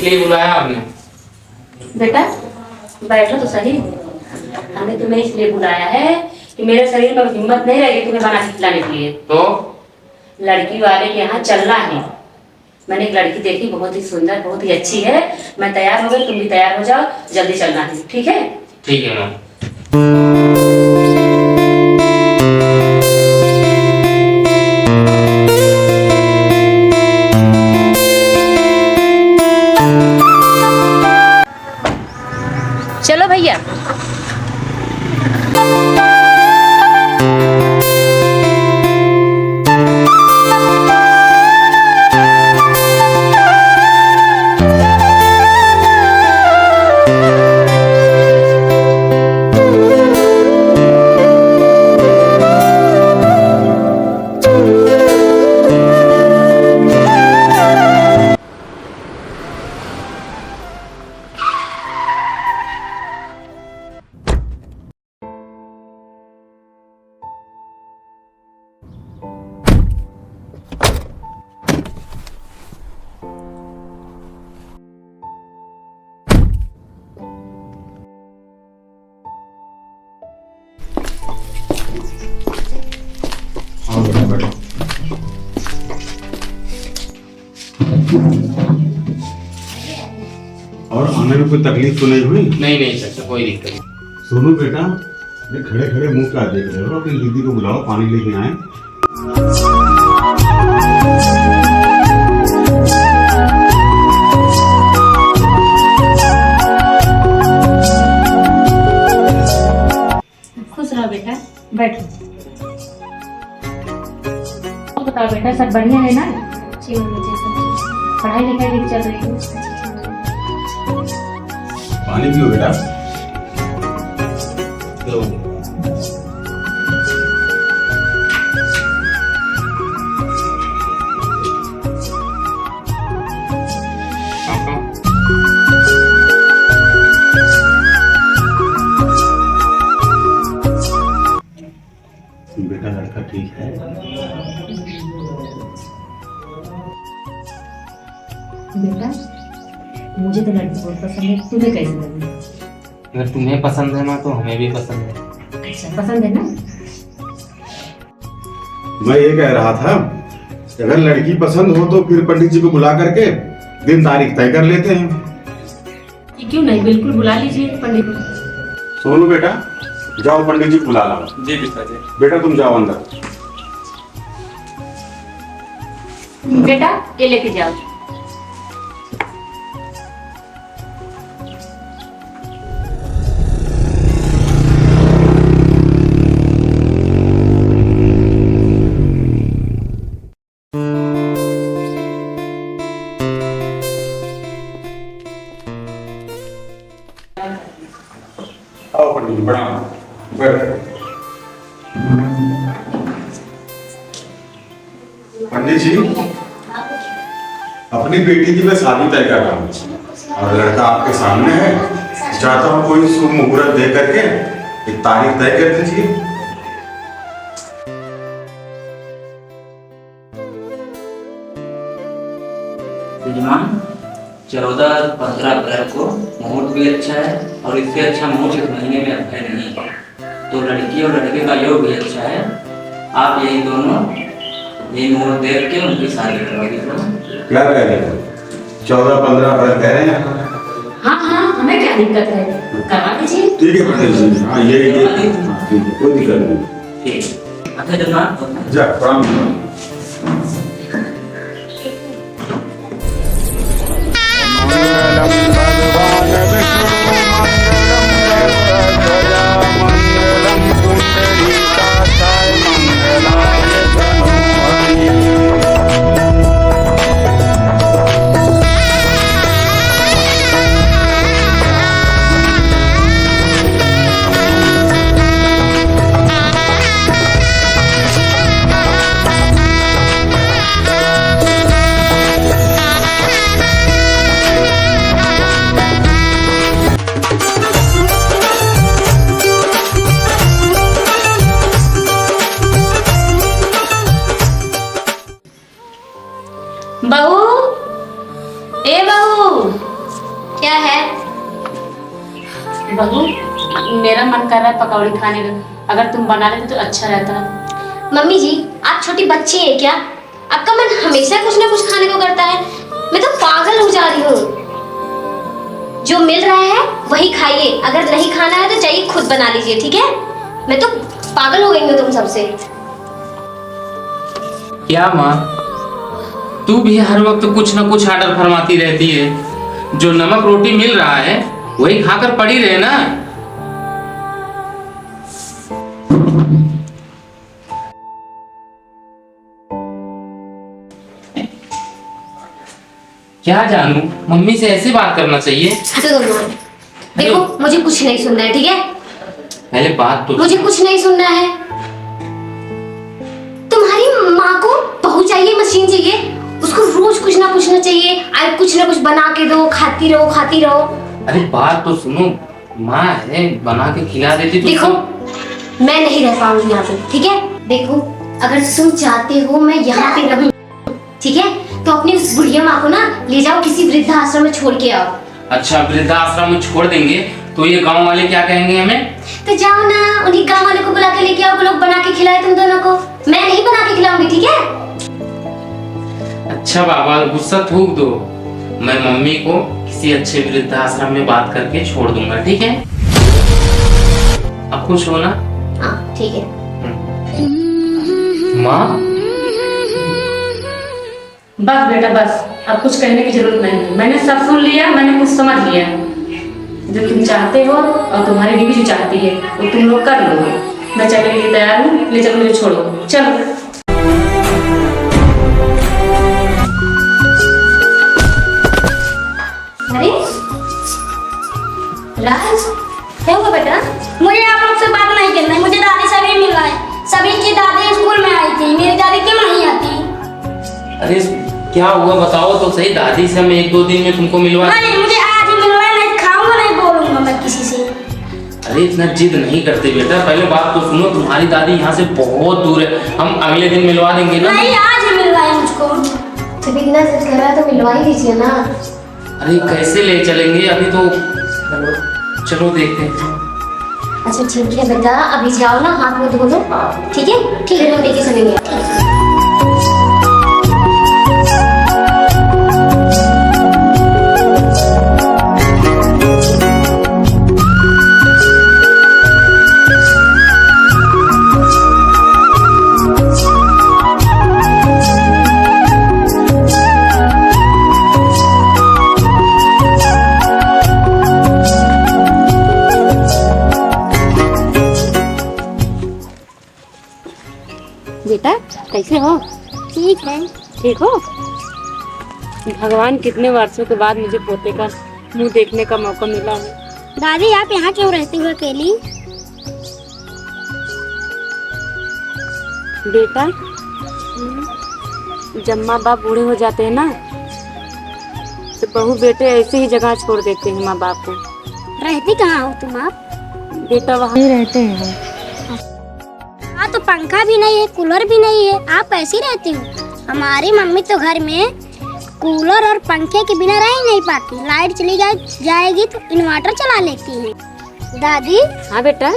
इसलिए बुलाया आपने? बेटा बैठो तो सही। हमने तुम्हें इसलिए बुलाया है कि मेरे शरीर में हिम्मत नहीं रहेगी तुम्हें बना के खिलाने के लिए। तो लड़की वाले के यहाँ चलना है। मैंने एक लड़की देखी, बहुत ही सुंदर, बहुत ही अच्छी है। मैं तैयार हो गई, तुम भी तैयार हो जाओ, जल्दी चलना है, ठीक है? ठीक है मैम। चलो भैया। और आने में कोई तकलीफ तो नहीं हुई? नहीं नहीं सर, कोई दिक्कत नहीं। सुनो बेटा, ये खड़े खड़े मुंह क्या देख रहे हो? अपनी दीदी को बुलाओ, पानी लेके आए। खुश रहो बेटा, बैठो। बताओ बेटा, सब बढ़िया है ना? जी मुझे सब पढ़ाई लिखाई ठीक चल रही है? पानी पियो बेटा। लो। पापा बेटा लड़का ठीक है? बेटा मुझे तो लड़की बहुत पसंद है, तुम्हें कैसे लगी? अगर तुम्हें पसंद है ना तो हमें भी पसंद है। अच्छा पसंद है ना? मैं ये कह रहा था, अगर लड़की पसंद हो तो फिर पंडित जी को बुला करके दिन तारीख तय कर लेते हैं। क्यों नहीं, बिल्कुल बुला लीजिए पंडित को। सोनू बेटा, जाओ पंडित जी बुला लाओ। जी पिताजी। बेटा तुम जाओ अंदर। बेटा ये लेके जाओ। आओ पंडित जी, प्रणाम। बैठो। पंडित जी, अपनी बेटी की मैं शादी तय कर रहा हूँ और लड़का आपके सामने है। चाहता हूँ कोई शुभ मुहूर्त दे करके एक तारीख तय कर दीजिए। श्रीमान 14-15 अप्रैल को मुहूर्त भी अच्छा है और इससे अच्छा मुहूर्त इस महीने में है नहीं, तो लड़की और लड़के का योग भी अच्छा है। आप यही दोनों यही मुहूर्त देख के उनकी शादी करवा दीजिए। क्या कह रहे हैं? 14-15 अप्रैल कह रहे हैं? हाँ हाँ, हमें क्या दिक्कत है, करवा दीजिए। ठीक है पंडित जी, हाँ ये ठीक है, कोई दिक्कत नहीं। ठीक अच्छा जनाब, जा प्रणाम। बहू मेरा मन कर रहा है पकौड़ी खाने का, अगर तुम बना लेते तो अच्छा रहता। मम्मी जी आप छोटी बच्ची है क्या? आपका मन हमेशा कुछ ना कुछ खाने को करता है। मैं तो पागल हो जा रही हूँ। जो मिल रहा है वही खाइए, अगर नहीं खाना है तो जाइए खुद बना लीजिए, ठीक है? मैं तो पागल हो गई हूँ तुम सबसे। क्या माँ, तू भी हर वक्त कुछ ना कुछ आर्डर फरमाती रहती है। जो नमक रोटी मिल रहा है वही खाकर पड़ी रहे ना। क्या जानू, मम्मी से ऐसे बात करना चाहिए। तो देखो मुझे कुछ नहीं सुनना है, ठीक है? पहले बात तो मुझे कुछ नहीं सुनना है। तुम्हारी माँ को बहू चाहिए, मशीन चाहिए, उसको रोज कुछ ना चाहिए। आज कुछ ना कुछ बना के दो, खाती रहो खाती रहो। अरे बात तो सुनो, माँ है बना के खिला देती तो। देखो मैं नहीं रह पाऊंगी यहाँ पे, ठीक है? देखो अगर तुम चाहते हो मैं यहाँ पे रहूं, ठीक है, तो अपनी उस बुढ़िया माँ को ना ले जाओ किसी वृद्धाश्रम में छोड़ के आओ। अच्छा, वृद्धाश्रम में छोड़ देंगे तो ये गांव वाले क्या कहेंगे हमें? तो जाओ ना, उन्हीं गाँव वाले को बुला के लेके आओ, वो लोग बना के खिलाए तुम दोनों को। मैं नहीं बना के खिलाऊंगी, ठीक है? अच्छा बाबा, गुस्सा थूक दो, मैं मम्मी को किसी अच्छे वृद्धाश्रम में बात करके छोड़ दूंगा, ठीक है? अब खुश हो ना? हाँ ठीक है। माँ बस बेटा बस, अब कुछ कहने की जरूरत नहीं है। मैंने सब सुन लिया, मैंने कुछ समझ लिया। जो तुम चाहते हो और तुम्हारी बीवी जो चाहती है वो तुम लोग कर लो। मैं चलने के लिए तैयार हूँ, ले चलो मुझे छोड़ो, चलो। अरे राज, क्या हुआ बेटा? मुझे आप लोग से बात नहीं करना है, मुझे दादी से भी मिलना है। सभी की दादी स्कूल में आई थी, मेरी दादी क्यों नहीं आती? अरे क्या हुआ बताओ तो सही। दादी से मैं 1-2 दिन में तुमको मिलवा। नहीं, मुझे आज ही मिलना है, नहीं खाऊंगा, नहीं बोलूंगा मैं किसी से। अरे इतना जिद नहीं करते बेटा, पहले बात तो सुनो। तुम्हारी दादी यहाँ से बहुत दूर है, हम अगले दिन मिलवा देंगे ना। नहीं, आज ही मिलना है मुझको। जब इतना जिद कर रहा है तो मिलवा ही दीजिए ना। अरे कैसे ले चलेंगे अभी तो, चलो देखते हैं। अच्छा ठीक है बेटा, अभी जाओ ना, हाथ में धो लो, ठीक है? ठीक है, हम लेके चलेंगे। बेटा कैसे हो? ठीक है। ठीक हो? भगवान कितने वर्षों के बाद मुझे पोते का मुंह देखने का मौका मिला है। दादी आप यहाँ क्यों रहती हो अकेली? बेटा जब माँ बाप बूढ़े हो जाते हैं ना तो बहू बेटे ऐसे ही जगह छोड़ देते हैं माँ बाप को। रहती कहाँ हो तुम आप? बेटा वहाँ ही रहते हैं। हाँ तो पंखा भी नहीं है, कूलर भी नहीं है, आप कैसी रहती हो? हमारी मम्मी तो घर में कूलर और पंखे के बिना रह ही नहीं पाती। लाइट चली जाएगी तो इन्वर्टर चला लेती है। दादी हाँ बेटा,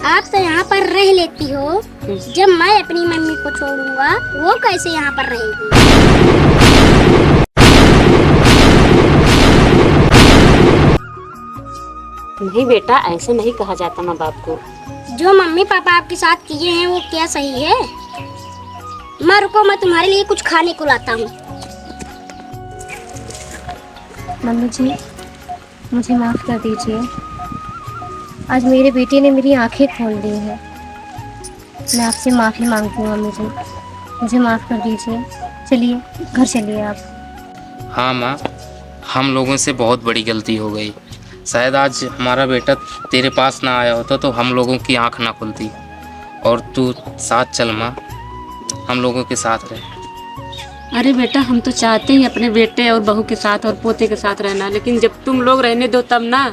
आप तो यहाँ पर रह लेती हो, जब मैं अपनी मम्मी को छोड़ूंगा वो कैसे यहाँ पर रहेगी? नहीं बेटा, ऐसे नहीं कहा जाता माँ बाप को। जो मम्मी पापा आपके साथ किए हैं वो क्या सही है? माँ रुको, मैं तुम्हारे लिए कुछ खाने को लाता हूँ। मम्मी जी मुझे माफ़ कर दीजिए, आज मेरे बेटे ने मेरी आंखें खोल दी हैं। मैं आपसे माफ़ी मांगती हूँ मम्मी जी, मुझे माफ़ कर दीजिए। चलिए घर चलिए आप। हाँ माँ, हम लोगों से बहुत बड़ी गलती हो गई। शायद आज हमारा बेटा तेरे पास ना आया होता तो हम लोगों की आंख ना खुलती। और तू साथ चल माँ, हम लोगों के साथ रहे। अरे बेटा, हम तो चाहते ही अपने बेटे और बहू के साथ और पोते के साथ रहना, लेकिन जब तुम लोग रहने दो तब ना।